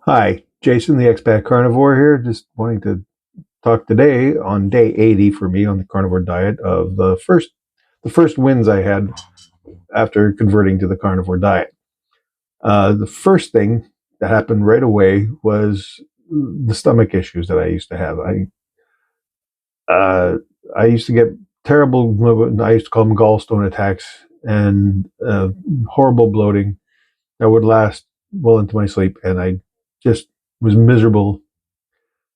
Hi, Jason, the expat carnivore here. Just wanting to talk today on day 80 for me on the carnivore diet of the first wins I had after converting to the carnivore diet. The first thing that happened right away was the stomach issues that I used to have. Uh, I used to get terrible. I used to call them gallstone attacks and horrible bloating that would last well into my sleep, and I just was miserable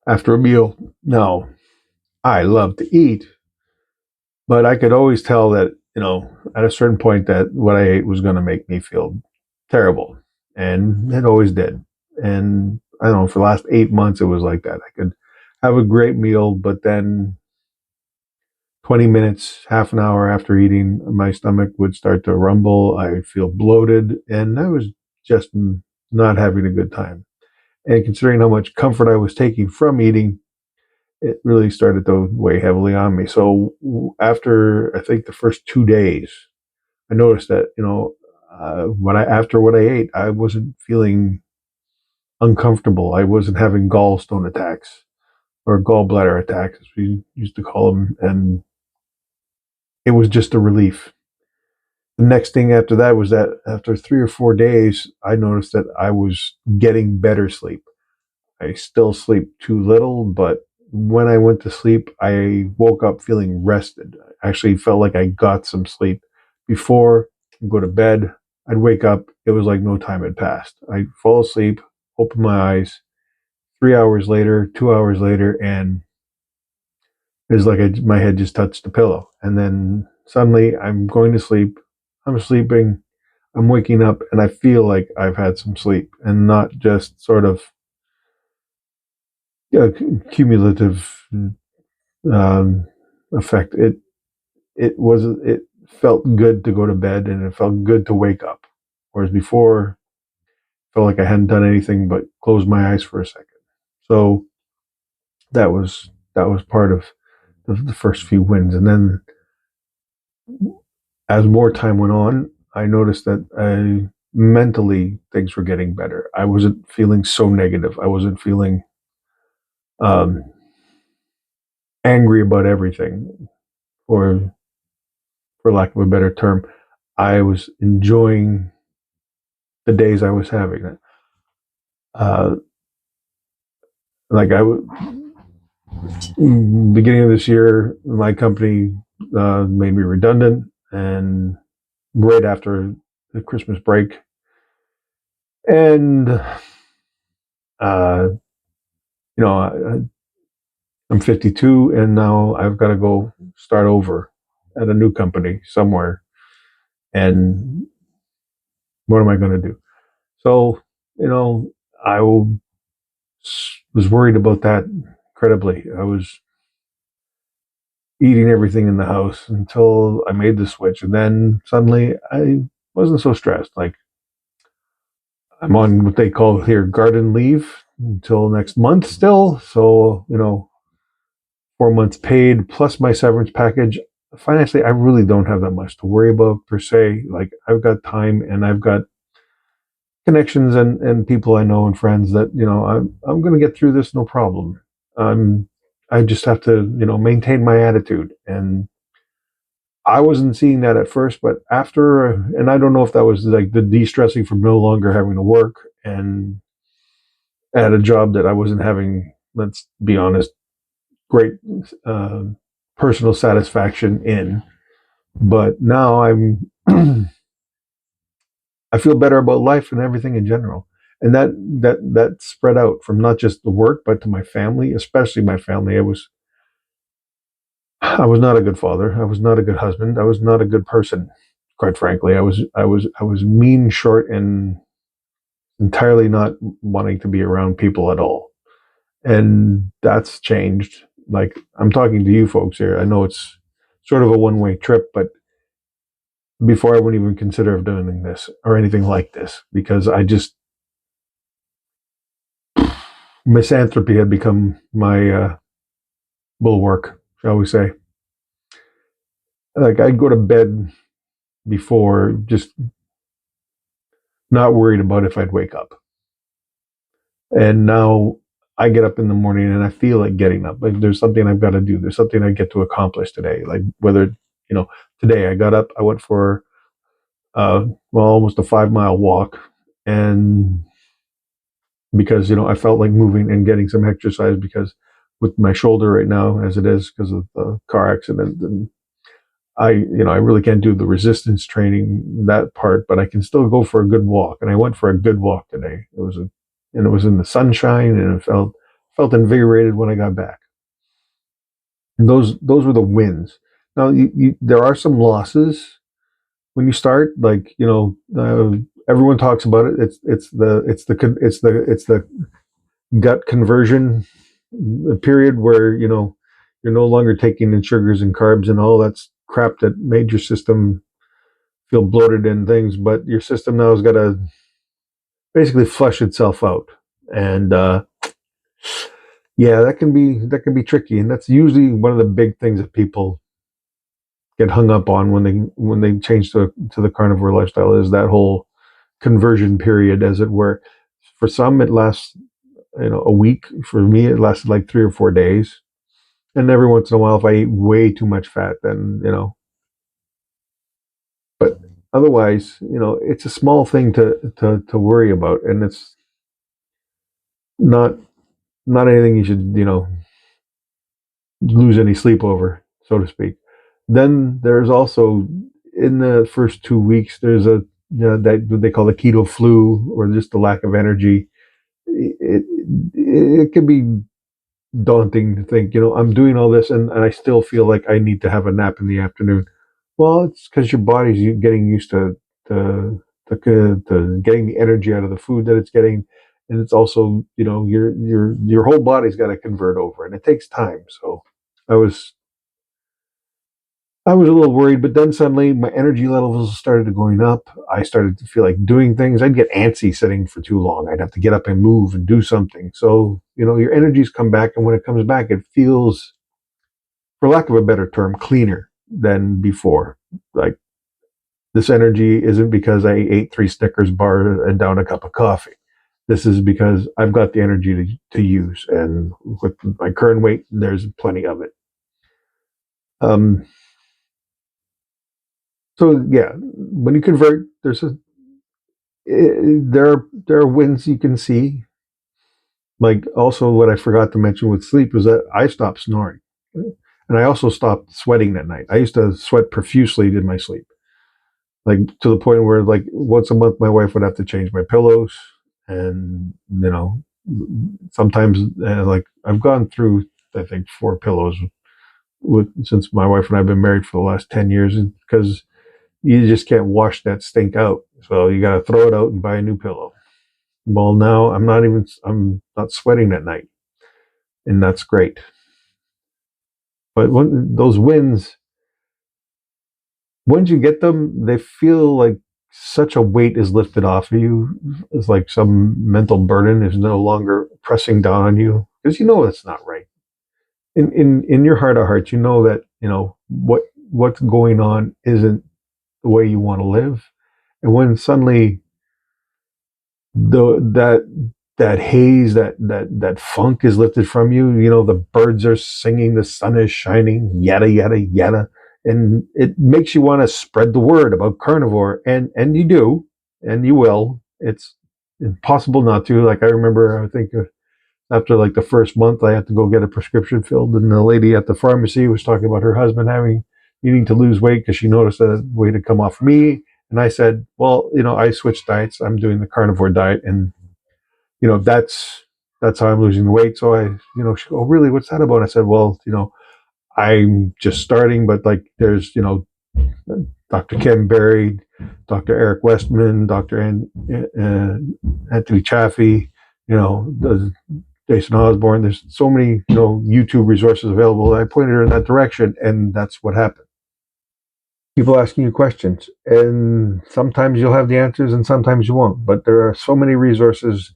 after a meal. Now, I love to eat, but I could always tell that, at a certain point that what I ate was going to make me feel terrible. And it always did. And I don't know, for the last 8 months, it was like that. I could have a great meal, but then 20 minutes, half an hour after eating, my stomach would start to rumble. I would feel bloated, and I was just not having a good time. And considering how much comfort I was taking from eating, it really started to weigh heavily on me. So after I think the first 2 days, I noticed that when I after what I ate, I wasn't feeling uncomfortable. I wasn't having gallstone attacks or gallbladder attacks, as we used to call them, and it was just a relief. The next thing after that was that after 3 or 4 days, I noticed that I was getting better sleep. I still sleep too little, but when I went to sleep, I woke up feeling rested. I actually felt like I got some sleep. Before I go to bed, I'd wake up, it was like no time had passed. I'd fall asleep, open my eyes, 3 hours later, 2 hours later, and it was like my head just touched the pillow. And then suddenly I'm going to sleep, I'm sleeping, I'm waking up, and I feel like I've had some sleep and not just sort of cumulative um, effect. It felt good to go to bed, and it felt good to wake up. Whereas before, I felt like I hadn't done anything but close my eyes for a second. So that was part of the first few wins, and then as more time went on, I noticed that mentally things were getting better. I wasn't feeling so negative. I wasn't feeling um, angry about everything, or for lack of a better term, I was enjoying the days I was having. Uh, like beginning of this year, my company made me redundant, and right after the Christmas break, and you know, I'm 52, and now I've got to go start over at a new company somewhere. And what am I going to do? So, you know, I was worried about that incredibly. I was eating everything in the house until I made the switch. And then suddenly I wasn't so stressed. Like, I'm on what they call here garden leave until next month still. So, 4 months paid plus my severance package. Financially, I really don't have that much to worry about per se. Like, I've got time, and I've got connections and people I know and friends that, I'm going to get through this no problem. Um, I just have to, maintain my attitude. And I wasn't seeing that at first, but after, and I don't know if that was like the de-stressing from no longer having to work and at a job that I wasn't having, let's be honest, great uh, personal satisfaction in. But now I feel better about life and everything in general. And that spread out from not just the work, but to my family, especially my family. I was not a good father. I was not a good husband. I was not a good person, quite frankly. I was mean, short, and entirely not wanting to be around people at all. And that's changed. Like, I'm talking to you folks here. I know it's sort of a one-way trip, but before I wouldn't even consider of doing this or anything like this, because I just misanthropy had become my bulwark, shall we say. Like, I'd go to bed before just not worried about if I'd wake up. And now I get up in the morning and I feel like getting up. Like there's something I've got to do. There's something I get to accomplish today. Like whether, today I got up, I went for, almost a 5 mile walk. And because, I felt like moving and getting some exercise because with my shoulder right now, as it is, because of the car accident, and I really can't do the resistance training, that part, but I can still go for a good walk. And I went for a good walk today. And it was in the sunshine, and it felt invigorated when I got back. And those were the wins. Now, there are some losses when you start. Like, everyone talks about it. It's the gut conversion period where you're no longer taking in sugars and carbs and all that crap that made your system feel bloated and things, but your system now has got to basically flush itself out. And yeah, that can be tricky, and that's usually one of the big things that people get hung up on when they change to the carnivore lifestyle, is that whole conversion period, as it were. For some, it lasts a week. For me, it lasted like 3 or 4 days. And every once in a while, if I eat way too much fat, then but otherwise, it's a small thing to worry about, and it's not not anything you should lose any sleep over, so to speak. Then there's also, in the first 2 weeks, there's that what they call the keto flu, or just the lack of energy. It can be daunting to think, I'm doing all this, and I still feel like I need to have a nap in the afternoon. Well, it's because your body's getting used to getting the energy out of the food that it's getting, and it's also, your whole body's got to convert over, and it takes time. So I was I was a little worried, but then suddenly my energy levels started going up. I started to feel like doing things. I'd get antsy sitting for too long. I'd have to get up and move and do something. So, your energies come back, and when it comes back, it feels, for lack of a better term, cleaner than before. Like, this energy isn't because I ate 3 Snickers bars and down a cup of coffee. This is because I've got the energy to use. And with my current weight, there's plenty of it. So yeah, when you convert, there are wins you can see. Like, also, what I forgot to mention with sleep was that I stopped snoring, and I also stopped sweating at night. I used to sweat profusely in my sleep, like to the point where, like, once a month my wife would have to change my pillows. And sometimes, like, I've gone through, I think, 4 pillows since my wife and I've been married for the last 10 years, because you just can't wash that stink out. So you got to throw it out and buy a new pillow. Well, now I'm not sweating at night, and that's great. But when those wins, once you get them, they feel like such a weight is lifted off of you. It's like some mental burden is no longer pressing down on you, because it's not right. In your heart of hearts, that what's going on isn't the way you want to live. And when suddenly the that haze, that funk is lifted from you, the birds are singing, the sun is shining, yada yada yada, and it makes you want to spread the word about carnivore, and you do, and you will. It's impossible not to. Like, I remember, I think, after like the first month, I had to go get a prescription filled, and the lady at the pharmacy was talking about her husband needing to lose weight because she noticed that weight had come off me. And I said, well, I switched diets. I'm doing the carnivore diet, and that's how I'm losing the weight. So she go, oh, really? What's that about? I said, well, I'm just starting, but, like, there's, Dr. Ken Berry, Dr. Eric Westman, Dr. Anthony Chaffee, Jason Osborne. There's so many, YouTube resources available. I pointed her in that direction, and that's what happened. People asking you questions, and sometimes you'll have the answers, and sometimes you won't. But there are so many resources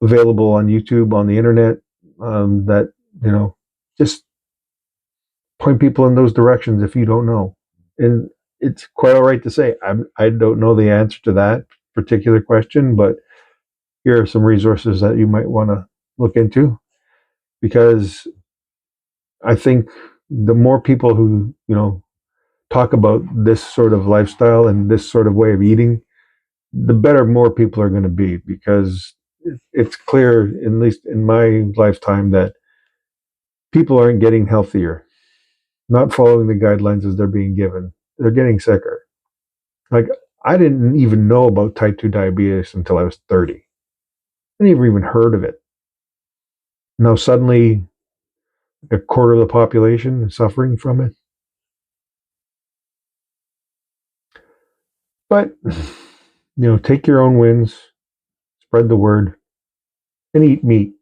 available on YouTube, on the internet, that just point people in those directions if you don't know. And it's quite all right to say, I don't know the answer to that particular question, but here are some resources that you might want to look into, because I think the more people who, talk about this sort of lifestyle and this sort of way of eating, the better more people are going to be, because it's clear, at least in my lifetime, that people aren't getting healthier, not following the guidelines as they're being given. They're getting sicker. Like, I didn't even know about type 2 diabetes until I was 30. I never even heard of it. Now, suddenly, a quarter of the population is suffering from it. But, take your own wins, spread the word, and eat meat.